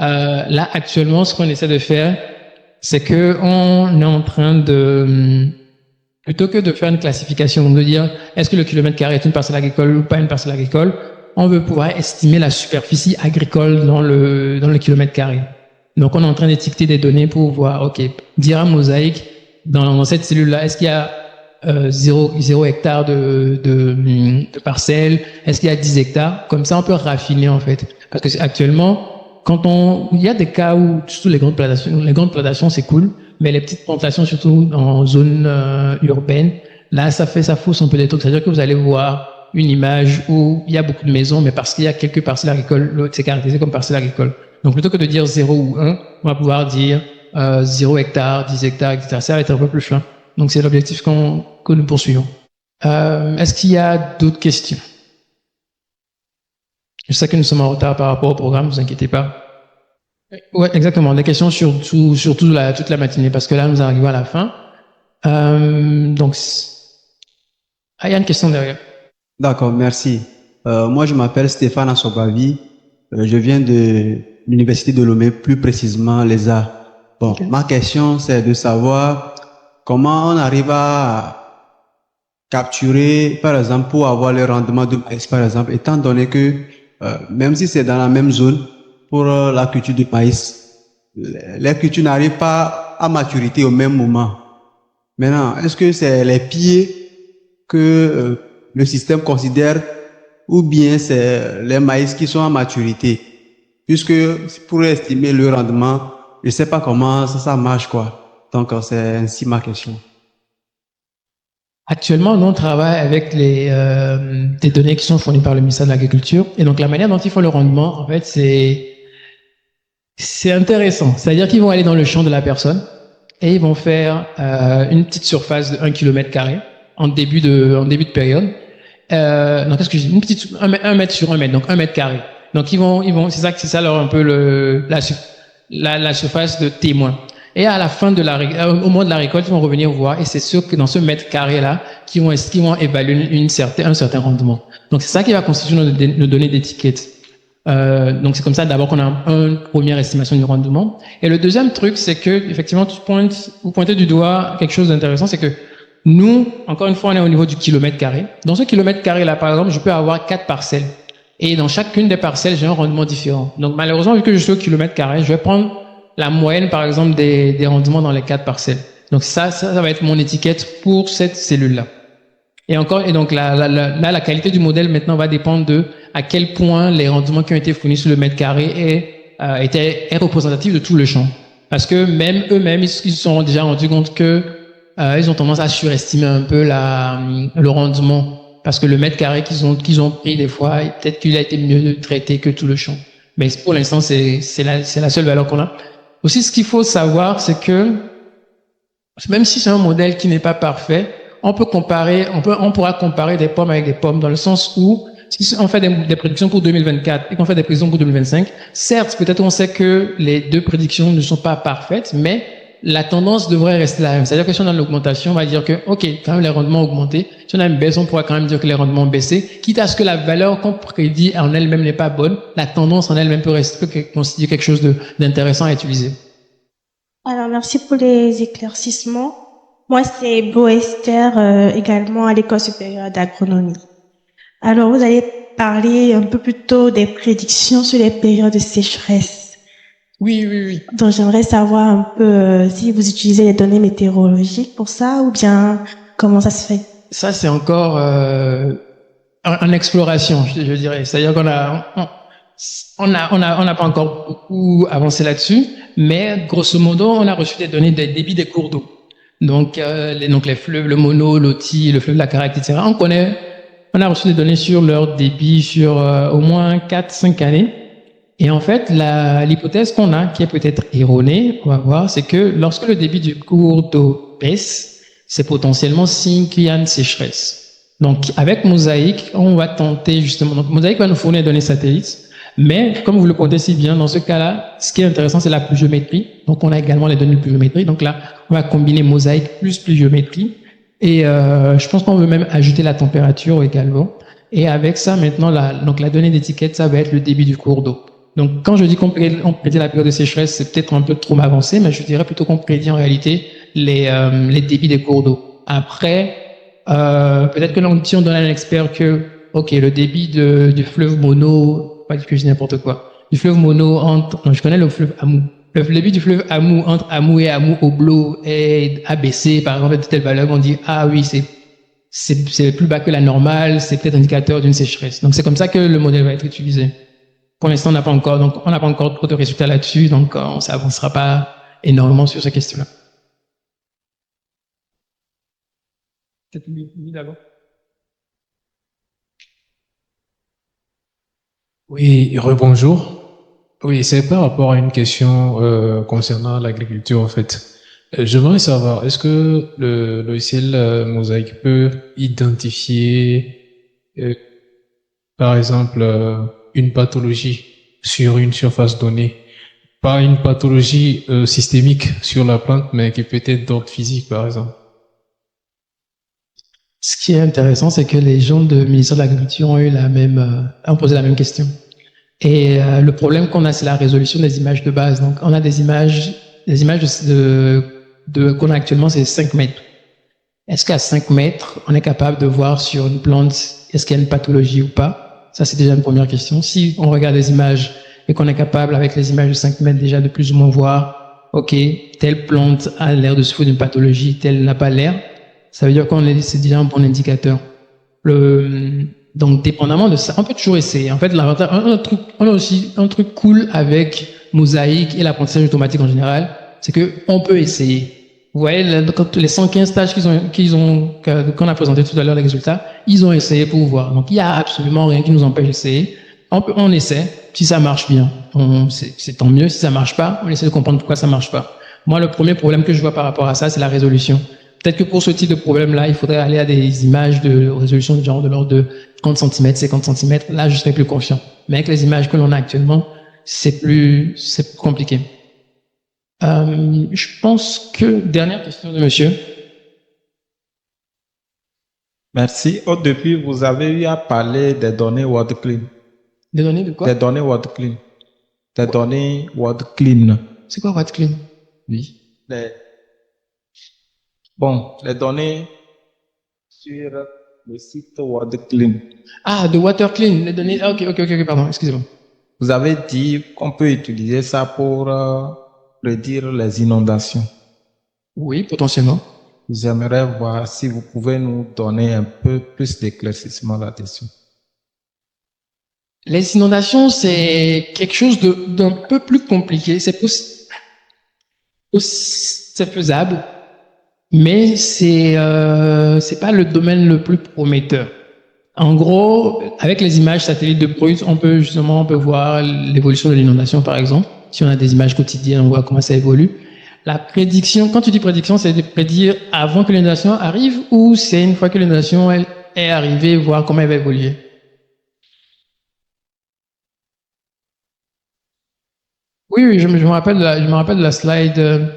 Là, actuellement, ce qu'on essaie de faire, c'est que on est en train de, plutôt que de faire une classification, de dire est-ce que le kilomètre carré est une parcelle agricole ou pas une parcelle agricole, on veut pouvoir estimer la superficie agricole dans le kilomètre carré. Donc, on est en train d'étiqueter des données pour voir, OK, dire à Mosaic, dans cette cellule-là, est-ce qu'il y a 0 hectare de parcelles, est-ce qu'il y a 10 hectares? Comme ça, on peut raffiner, en fait. Parce que actuellement, il y a des cas où, surtout les grandes plantations, c'est cool, mais les petites plantations, surtout en zone urbaine, là, ça fausse un peu des trucs. C'est-à-dire que vous allez voir une image où il y a beaucoup de maisons, mais parce qu'il y a quelques parcelles agricoles, c'est caractérisé comme parcelle agricole. Donc, plutôt que de dire 0 ou 1, on va pouvoir dire 0 hectare, 10 hectares, etc. Ça va être un peu plus fin. Donc, c'est l'objectif que nous poursuivons. Est-ce qu'il y a d'autres questions? Je sais que nous sommes en retard par rapport au programme, ne vous inquiétez pas. Ouais, exactement. Des questions sur toute la matinée, parce que là, nous arrivons à la fin. Donc, il y a une question derrière. D'accord, merci. Moi, je m'appelle Stéphane Assobavi. Je viens de l'Université de Lomé, plus précisément l'ESA. Bon, okay. Ma question, c'est de savoir comment on arrive à capturer, par exemple, pour avoir le rendement de maïs, par exemple, étant donné que même si c'est dans la même zone, pour la culture de maïs, les cultures n'arrivent pas à maturité au même moment. Maintenant, est-ce que c'est les pieds que le système considère ou bien c'est les maïs qui sont à maturité? Puisque pour estimer le rendement, je ne sais pas comment ça marche, quoi. Donc, c'est ainsi ma question. Actuellement, nous, on travaille avec des données qui sont fournies par le ministère de l'Agriculture. Et donc, la manière dont ils font le rendement, en fait, c'est intéressant. C'est-à-dire qu'ils vont aller dans le champ de la personne et ils vont faire une petite surface de 1 km² en début de période. Non, qu'est-ce que je dis? 1 mètre sur 1 mètre, donc 1 mètre carré. Donc, ils vont, c'est ça leur un peu la surface de témoin. Et à la fin au moment de la récolte, ils vont revenir voir, et c'est sûr que dans ce mètre carré-là, qu'ils vont évaluer un certain rendement. Donc, c'est ça qui va constituer nos données d'étiquette. Donc, c'est comme ça d'abord qu'on a une première estimation du rendement. Et le deuxième truc, c'est que, effectivement, vous pointez du doigt quelque chose d'intéressant, c'est que nous, encore une fois, on est au niveau du kilomètre carré. Dans ce kilomètre carré-là, par exemple, je peux avoir 4 parcelles. Et dans chacune des parcelles, j'ai un rendement différent. Donc, malheureusement, vu que je suis au kilomètre carré, je vais prendre la moyenne, par exemple, des rendements dans les 4 parcelles. Donc, ça va être mon étiquette pour cette cellule-là. Et donc, la qualité du modèle, maintenant, va dépendre de à quel point les rendements qui ont été fournis sur le mètre carré est représentatif de tout le champ. Parce que même eux-mêmes, ils se sont déjà rendus compte que ils ont tendance à surestimer un peu le rendement. Parce que le mètre carré qu'ils ont pris des fois, peut-être qu'il a été mieux traité que tout le champ. Mais pour l'instant, c'est la seule valeur qu'on a. Aussi, ce qu'il faut savoir, c'est que même si c'est un modèle qui n'est pas parfait, on pourra comparer des pommes avec des pommes dans le sens où si on fait des prédictions pour 2024 et qu'on fait des prédictions pour 2025, certes, peut-être on sait que les deux prédictions ne sont pas parfaites, mais la tendance devrait rester la même. C'est-à-dire que si on a l'augmentation, on va dire que, OK, quand même les rendements ont augmenté. Si on a une baisse, on pourra quand même dire que les rendements ont baissé. Quitte à ce que la valeur qu'on prédit en elle-même n'est pas bonne, la tendance en elle-même peut constituer quelque chose d'intéressant à utiliser. Alors, merci pour les éclaircissements. Moi, c'est Beau Esther, également à l'École supérieure d'agronomie. Alors, vous allez parler un peu plus tôt des prédictions sur les périodes de sécheresse. Oui. Donc, j'aimerais savoir un peu si vous utilisez les données météorologiques pour ça ou bien comment ça se fait. Ça, c'est encore en exploration, je dirais. C'est-à-dire on n'a pas encore beaucoup avancé là-dessus, mais grosso modo, on a reçu des données des débits des cours d'eau. Donc les fleuves, le Mono, l'Oti, le fleuve de la Caraïbe, etc. On a reçu des données sur leur débit sur au moins 4-5 années. Et en fait, l'hypothèse qu'on a, qui est peut-être erronée, on va voir, c'est que lorsque le débit du cours d'eau baisse, c'est potentiellement signe qu'il y a une sécheresse. Donc, avec Mosaic, on va tenter justement. Donc, Mosaic va nous fournir des données satellites. Mais, comme vous le pointez si bien, dans ce cas-là, ce qui est intéressant, c'est la pluviométrie. Donc, on a également les données de pluviométrie. Donc là, on va combiner Mosaic plus pluviométrie. Et je pense qu'on veut même ajouter la température également. Et avec ça, maintenant, la donnée d'étiquette, ça va être le débit du cours d'eau. Donc, quand je dis on prédit la période de sécheresse, c'est peut-être un peu trop m'avancer, mais je dirais plutôt qu'on prédit en réalité les débits des cours d'eau. Après, peut-être que si on donne à un expert que, ok, le débit du fleuve Mono, pas que je dis n'importe quoi, du fleuve Mono non, je connais le fleuve Amou. Le débit du fleuve Amou entre Amou et Amou Oblo est abaissé, par exemple, de telle valeur, on dit, ah oui, c'est plus bas que la normale, c'est peut-être indicateur d'une sécheresse. Donc, c'est comme ça que le modèle va être utilisé. Pour l'instant, on n'a pas encore trop de résultats là-dessus, donc on ne s'avancera pas énormément sur ces questions-là. Peut-être lui d'abord. Oui, rebonjour. Oui, c'est par rapport à une question concernant l'agriculture en fait. J'aimerais savoir, est-ce que le logiciel Mosaic peut identifier, par exemple, une pathologie sur une surface donnée, pas une pathologie systémique sur la plante, mais qui peut être d'ordre physique, par exemple? Ce qui est intéressant, c'est que les gens du ministère de l'Agriculture ont posé la même question. Et le problème qu'on a, c'est la résolution des images de base. Donc, on a des images qu'on a actuellement, c'est 5 mètres. Est-ce qu'à 5 mètres, on est capable de voir sur une plante, est-ce qu'il y a une pathologie ou pas? Ça, c'est déjà une première question. Si on regarde les images et qu'on est capable, avec les images de 5 mètres, déjà de plus ou moins voir, ok, telle plante a l'air de souffrir d'une pathologie, telle n'a pas l'air, ça veut dire c'est déjà un bon indicateur. Donc, dépendamment de ça, on peut toujours essayer. En fait, on a aussi un truc cool avec Mosaic et l'apprentissage automatique en général, c'est que on peut essayer. Vous voyez, les 115 tâches qu'on a présenté tout à l'heure, les résultats, ils ont essayé pour voir. Donc, il y a absolument rien qui nous empêche d'essayer. On essaie. Si ça marche bien, c'est tant mieux. Si ça marche pas, on essaie de comprendre pourquoi ça marche pas. Moi, le premier problème que je vois par rapport à ça, c'est la résolution. Peut-être que pour ce type de problème-là, il faudrait aller à des images de résolution de genre de l'ordre de 30 cm, 50 cm. Là, je serais plus confiant. Mais avec les images que l'on a actuellement, c'est plus compliqué. Je pense que dernière question de monsieur. Merci. Au début, vous avez eu à parler des données WordClean. Des données de quoi? Des données WordClean. Des données WordClean. C'est quoi WhatClean? Oui. Les données sur le site WordClean. Ah, de WaterClean, les données. Ah, ok, pardon, excusez-moi. Vous avez dit qu'on peut utiliser ça pour prédire les inondations. Oui, potentiellement. J'aimerais voir si vous pouvez nous donner un peu plus d'éclaircissement là-dessus. Les inondations, c'est quelque chose d'un peu plus compliqué. C'est faisable, mais c'est pas le domaine le plus prometteur. En gros, avec les images satellites de Brut, on peut voir l'évolution de l'inondation, par exemple. Si on a des images quotidiennes, on voit comment ça évolue. La prédiction, quand tu dis prédiction, c'est de prédire avant que l'inondation arrive ou c'est une fois que l'inondation est arrivée, voir comment elle va évoluer? Oui, je me rappelle de la slide.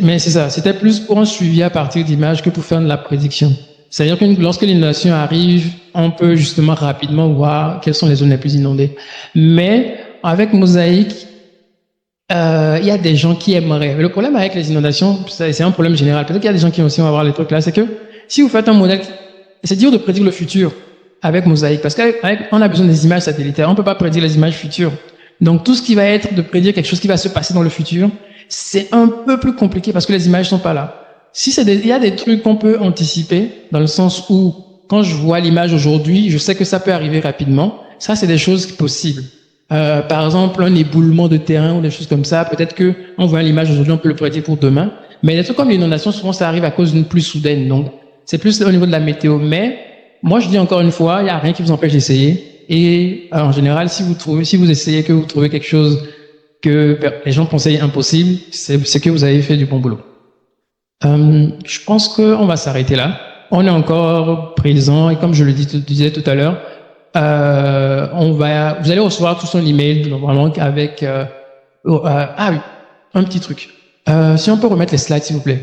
Mais c'est ça, c'était plus pour un suivi à partir d'images que pour faire de la prédiction. C'est-à-dire que lorsque l'inondation arrive, on peut justement rapidement voir quelles sont les zones les plus inondées. Mais avec Mosaic, il y a des gens qui aimeraient. Mais le problème avec les inondations, c'est un problème général. Peut-être qu'il y a des gens qui aussi vont avoir les trucs là. C'est que si vous faites un modèle, c'est dur de prédire le futur avec Mosaic parce qu'on a besoin des images satellitaires. On ne peut pas prédire les images futures. Donc tout ce qui va être de prédire quelque chose qui va se passer dans le futur, c'est un peu plus compliqué parce que les images sont pas là. Il y a des trucs qu'on peut anticiper dans le sens où quand je vois l'image aujourd'hui, je sais que ça peut arriver rapidement. Ça, c'est des choses possibles. Par exemple, un éboulement de terrain ou des choses comme ça. Peut-être que on voit l'image aujourd'hui, on peut le prédire pour demain. Mais des trucs comme l'inondation, souvent, ça arrive à cause d'une pluie soudaine. Donc, c'est plus au niveau de la météo. Mais moi, je dis encore une fois, il n'y a rien qui vous empêche d'essayer. Et en général, si vous essayez que vous trouvez quelque chose que les gens pensaient impossible, c'est que vous avez fait du bon boulot. Je pense qu'on va s'arrêter là. On est encore présent et comme je le disais tout à l'heure, vous allez recevoir tout son email normalement avec oui, un petit truc. Si on peut remettre les slides s'il vous plaît.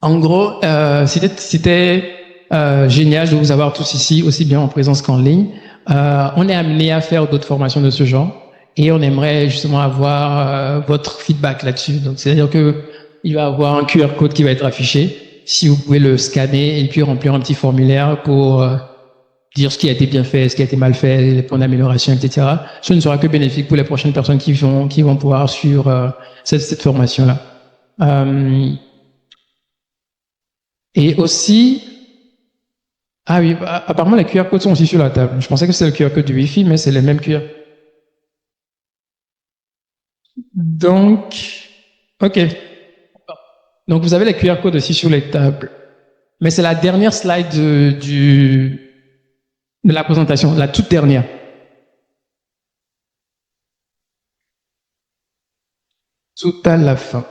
En gros, c'était Génial de vous avoir tous ici, aussi bien en présence qu'en ligne. On est amené à faire d'autres formations de ce genre et on aimerait justement avoir votre feedback là-dessus. Donc, c'est-à-dire que il va y avoir un QR code qui va être affiché. Si vous pouvez le scanner et puis remplir un petit formulaire pour dire ce qui a été bien fait, ce qui a été mal fait, les points d'amélioration, etc. Ce ne sera que bénéfique pour les prochaines personnes qui vont pouvoir suivre cette formation-là. Et aussi, ah oui, apparemment les QR codes sont aussi sur la table. Je pensais que c'était le QR code du Wi-Fi, mais c'est les mêmes QR. Donc, ok. Donc vous avez les QR codes aussi sur les tables. Mais c'est la dernière slide de la présentation, la toute dernière. Tout à la fin.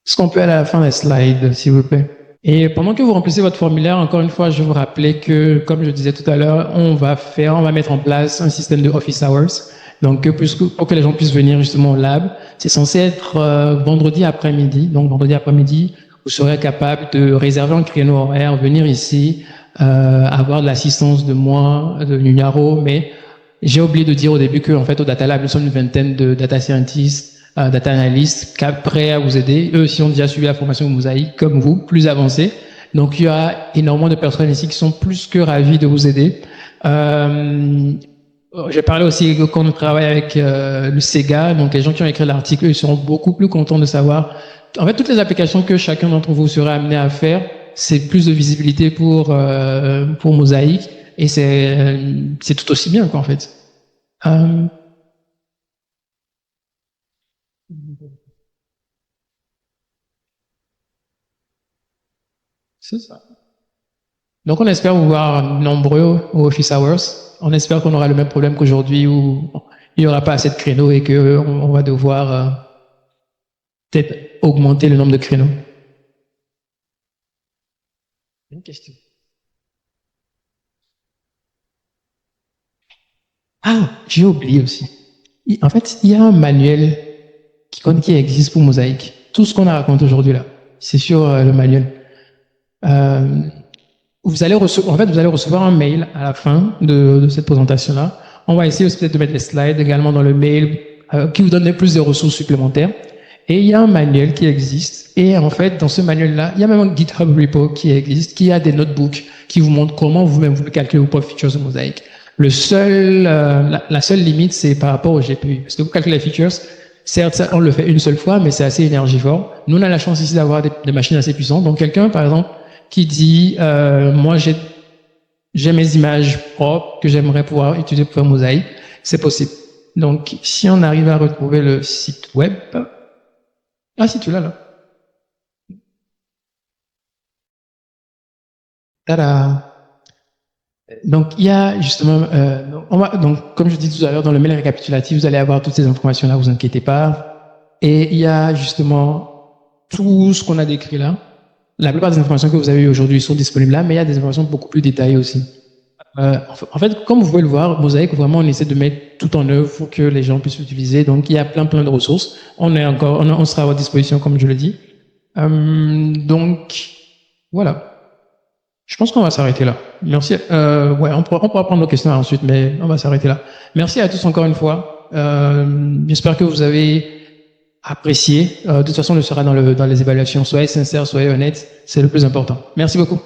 Est-ce qu'on peut aller à la fin des slides, s'il vous plaît? Et pendant que vous remplissez votre formulaire, encore une fois, je vais vous rappeler que, comme je disais tout à l'heure, on va mettre en place un système de office hours. Donc, pour que les gens puissent venir justement au lab, c'est censé être vendredi après-midi. Donc, vendredi après-midi, vous serez capable de réserver un créneau horaire, venir ici, avoir de l'assistance de moi, de Nugnaro, mais j'ai oublié de dire au début qu'en fait, au Data Lab, nous sommes une vingtaine de data scientists, data analysts, prêts à vous aider. Eux aussi ont déjà suivi la formation Mosaïque, comme vous, plus avancée. Donc, il y a énormément de personnes ici qui sont plus que ravis de vous aider. J'ai parlé aussi quand on travaille avec le Sega, donc les gens qui ont écrit l'article, ils seront beaucoup plus contents de savoir. En fait, toutes les applications que chacun d'entre vous serait amené à faire, c'est plus de visibilité pour Mosaïque, et c'est tout aussi bien, quoi, en fait. C'est ça. Donc, on espère vous voir nombreux au Office Hours. On espère qu'on aura le même problème qu'aujourd'hui où il n'y aura pas assez de créneaux et qu'on va devoir peut-être augmenter le nombre de créneaux. Une question. Ah, j'ai oublié aussi. En fait, il y a un manuel qui existe pour Mosaïque. Tout ce qu'on a raconté aujourd'hui là, c'est sur le manuel. Vous allez recevoir un mail à la fin de cette présentation-là. On va essayer aussi peut-être de mettre les slides également dans le mail qui vous donne plus de ressources supplémentaires. Et il y a un manuel qui existe. Et en fait, dans ce manuel-là, il y a même un GitHub repo qui existe, qui a des notebooks qui vous montrent comment vous-même vous calculez vos propres features de Mosaic. La seule limite, c'est par rapport au GPU. Parce que vous calculez les features, certes, on le fait une seule fois, mais c'est assez énergivore. Nous, on a la chance ici d'avoir des machines assez puissantes. Donc, quelqu'un, par exemple, qui dit, moi, j'ai mes images propres que j'aimerais pouvoir utiliser pour faire Mosaic, c'est possible. Donc, si on arrive à retrouver le site web, ah si, tu l'as là. Tada. Donc, il y a justement, donc, comme je dis tout à l'heure, dans le mail récapitulatif, vous allez avoir toutes ces informations-là, vous inquiétez pas. Et il y a justement tout ce qu'on a décrit là. La plupart des informations que vous avez eues aujourd'hui sont disponibles là, mais il y a des informations beaucoup plus détaillées aussi. En fait, comme vous pouvez le voir, Mosaic, vraiment, on essaie de mettre tout en œuvre pour que les gens puissent l'utiliser. Donc, il y a plein de ressources. On sera à votre disposition, comme je le dis. Donc, voilà. Je pense qu'on va s'arrêter là. Merci. On pourra prendre nos questions ensuite, mais on va s'arrêter là. Merci à tous encore une fois. J'espère que vous avez apprécié. De toute façon, on le sera dans les évaluations. Soyez sincères, soyez honnêtes. C'est le plus important. Merci beaucoup.